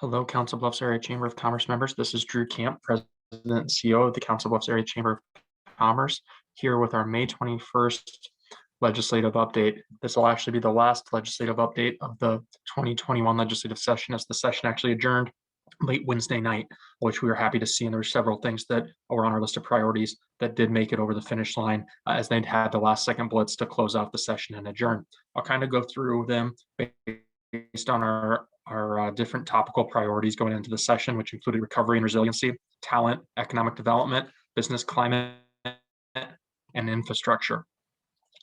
Hello, Council Bluffs Area Chamber of Commerce members. This is Drew Kamp, President and CEO of the Council Bluffs Area Chamber of Commerce, here with our May 21st legislative update. This will actually be the last legislative update of the 2021 legislative session, as the session actually adjourned late Wednesday night, which we were happy to see. And there were several things that were on our list of priorities that did make it over the finish line, as they'd had the last second blitz to close out the session and adjourn. I'll kind of go through them based on our different topical priorities going into the session, which included recovery and resiliency, talent, economic development, business climate, and infrastructure.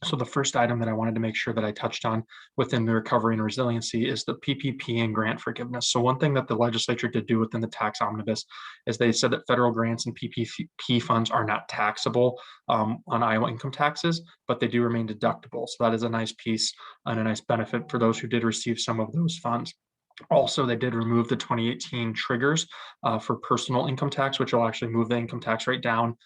So the first item that I wanted to make sure that I touched on within the recovery and resiliency is the PPP and grant forgiveness. So one thing that the legislature did do within the tax omnibus is they said that federal grants and PPP funds are not taxable on Iowa income taxes, but they do remain deductible. So that is a nice piece and a nice benefit for those who did receive some of those funds. Also, they did remove the 2018 triggers for personal income tax, which will actually move the income tax rate down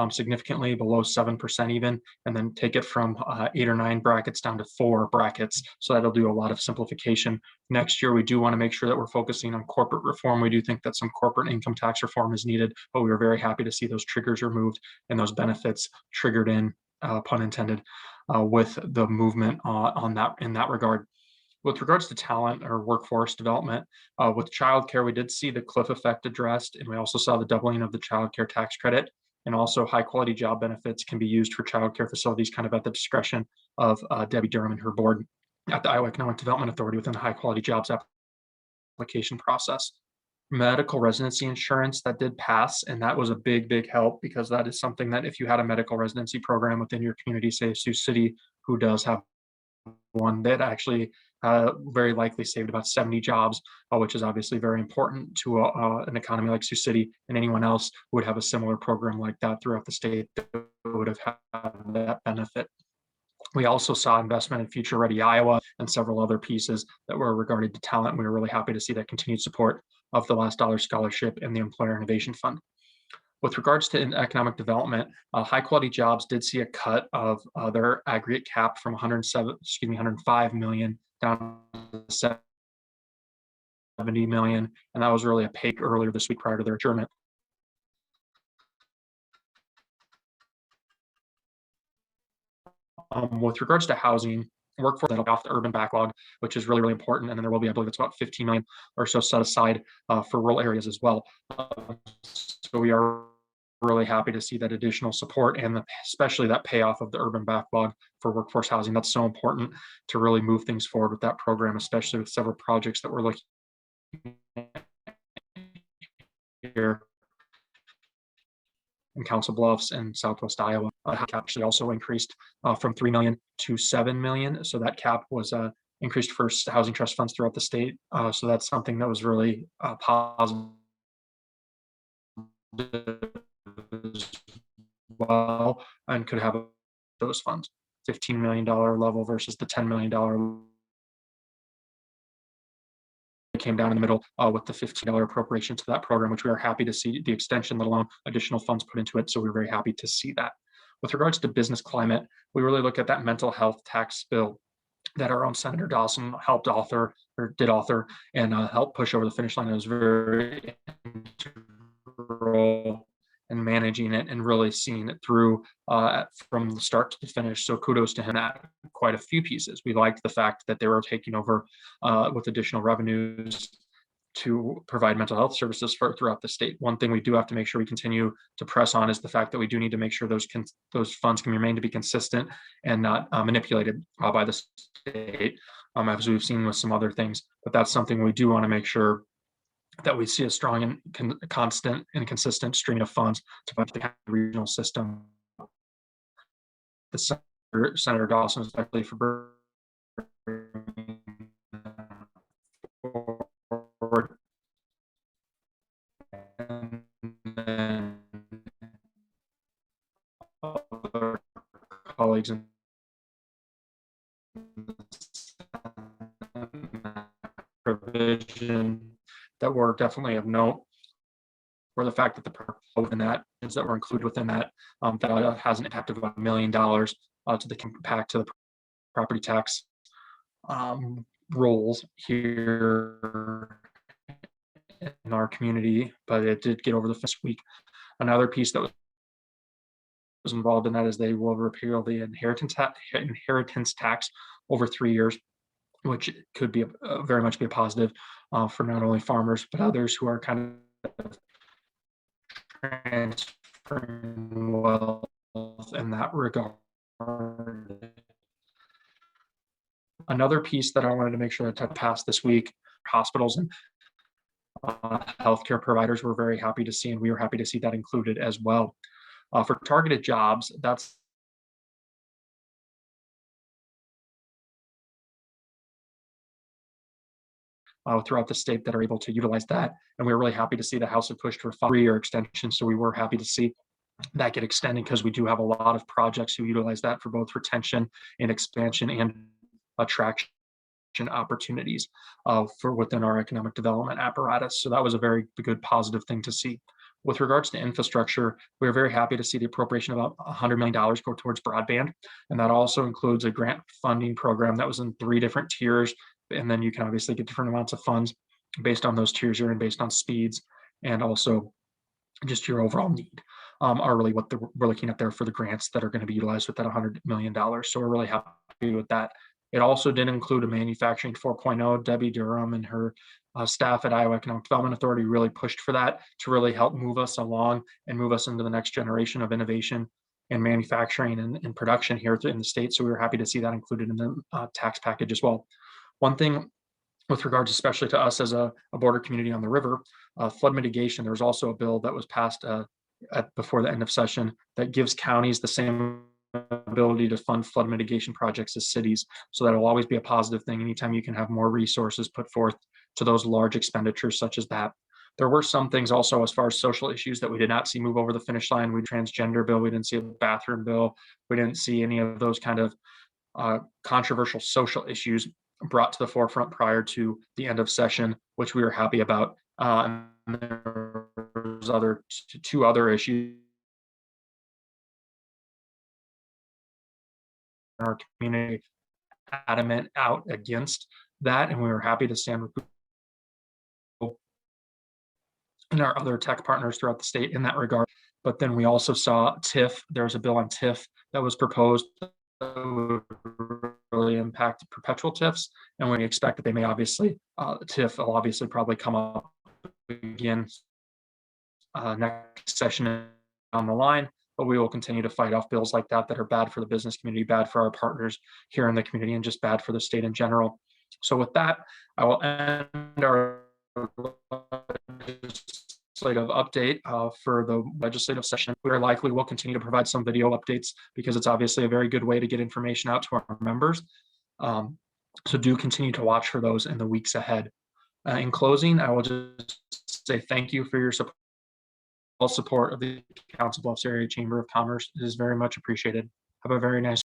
significantly below 7% even, and then take it from 8 or 9 brackets down to 4 brackets. So that'll do a lot of simplification. Next year, we do want to make sure that we're focusing on corporate reform. We do think that some corporate income tax reform is needed, but we were very happy to see those triggers removed and those benefits triggered in, pun intended, with the movement on that in that regard. With regards to talent or workforce development, with childcare, we did see the cliff effect addressed, and we also saw the doubling of the childcare tax credit. And also, high quality job benefits can be used for childcare facilities, kind of at the discretion of Debbie Durham and her board at the Iowa Economic Development Authority within the high quality jobs application process. Medical residency insurance, that did pass, and that was a big help, because that is something that if you had a medical residency program within your community, say Sioux City, who does have one, that actually very likely saved about 70 jobs, which is obviously very important to an economy like Sioux City, and anyone else who would have a similar program like that throughout the state that would have had that benefit. We also saw investment in Future Ready Iowa and several other pieces that were regarded to talent. We were really happy to see that continued support of the Last Dollar Scholarship and the Employer Innovation Fund. With regards to economic development, high quality jobs did see a cut of their aggregate cap from 105 million down to 70 million, and that was really a peak earlier this week prior to their adjournment. With regards to housing, workforce, that'll be off the urban backlog, which is really important. And then there will be, I believe it's about 15 million or so set aside for rural areas as well. So we are really happy to see that additional support, and especially that payoff of the urban backlog for workforce housing. That's so important to really move things forward with that program, especially with several projects that we're looking at here in Council Bluffs and Southwest Iowa. Cap actually also increased from 3 million to 7 million. So that cap was increased for housing trust funds throughout the state. So that's something that was really positive as well, and could have those funds $15 million level versus the $10 million came down in the middle with the $15 appropriation to that program, which we are happy to see the extension, let alone additional funds put into it. So we're very happy to see that. With regards to business climate, we really look at that mental health tax bill that our own Senator Dawson helped author, or did author, and helped push over the finish line. It was very integral in managing it and really seeing it through from the start to the finish. So kudos to him at quite a few pieces. We liked the fact that they were taking over with additional revenues to provide mental health services throughout the state. One thing we do have to make sure we continue to press on is the fact that we do need to make sure those funds can remain to be consistent and not manipulated by the state, as we've seen with some other things. But that's something we do want to make sure that we see a strong and constant and consistent stream of funds to fund the regional system. The Senator Dawson, especially for forward, and then other colleagues in provision that were definitely of note, or the fact that the that were included within that that has an impact of about $1 million to the impact to the property tax rolls here in our community, but it did get over the first week. Another piece that was involved in that is they will repeal the inheritance tax over 3 years, which could be very much be a positive for not only farmers but others who are kind of transferring wealth in that regard. Another piece that I wanted to make sure that passed this week, hospitals and healthcare providers were very happy to see, and we were happy to see that included as well. For targeted jobs, that's throughout the state that are able to utilize that. And we were really happy to see the House had pushed for a 3-year extension. So we were happy to see that get extended because we do have a lot of projects who utilize that for both retention and expansion and attraction opportunities for within our economic development apparatus. So that was a very good positive thing to see. With regards to infrastructure, we are very happy to see the appropriation of about $100 million go towards broadband. And that also includes a grant funding program that was in 3 different tiers. And then you can obviously get different amounts of funds based on those tiers you're in, based on speeds, and also just your overall need are really what we're looking at there for the grants that are going to be utilized with that $100 million. So we're really happy with that. It also did include a manufacturing 4.0. Debbie Durham and her staff at Iowa Economic Development Authority really pushed for that to really help move us along and move us into the next generation of innovation and manufacturing and production here in the state. So we were happy to see that included in the tax package as well. One thing with regards especially to us as a border community on the river, flood mitigation, there was also a bill that was passed before the end of session that gives counties the same ability to fund flood mitigation projects as cities. So that will always be a positive thing anytime you can have more resources put forth to those large expenditures such as that. There were some things also as far as social issues that we did not see move over the finish line. We transgender bill, we didn't see a bathroom bill, we didn't see any of those kind of controversial social issues brought to the forefront prior to the end of session, which we were happy about. And there's two other issues in our community adamant out against that, and we were happy to stand with Google and our other tech partners throughout the state in that regard. But then we also saw TIF. There's a bill on TIF that was proposed that would really impact perpetual TIFs, and we expect that they may obviously TIF will obviously probably come up again next session down the line. But we will continue to fight off bills like that that are bad for the business community, bad for our partners here in the community, and just bad for the state in general. So with that, I will end our legislative update for the legislative session. We are likely will continue to provide some video updates because it's obviously a very good way to get information out to our members. So do continue to watch for those in the weeks ahead. In closing, I will just say thank you for your support of the Council Bluffs Area Chamber of Commerce. It is very much appreciated. Have a very nice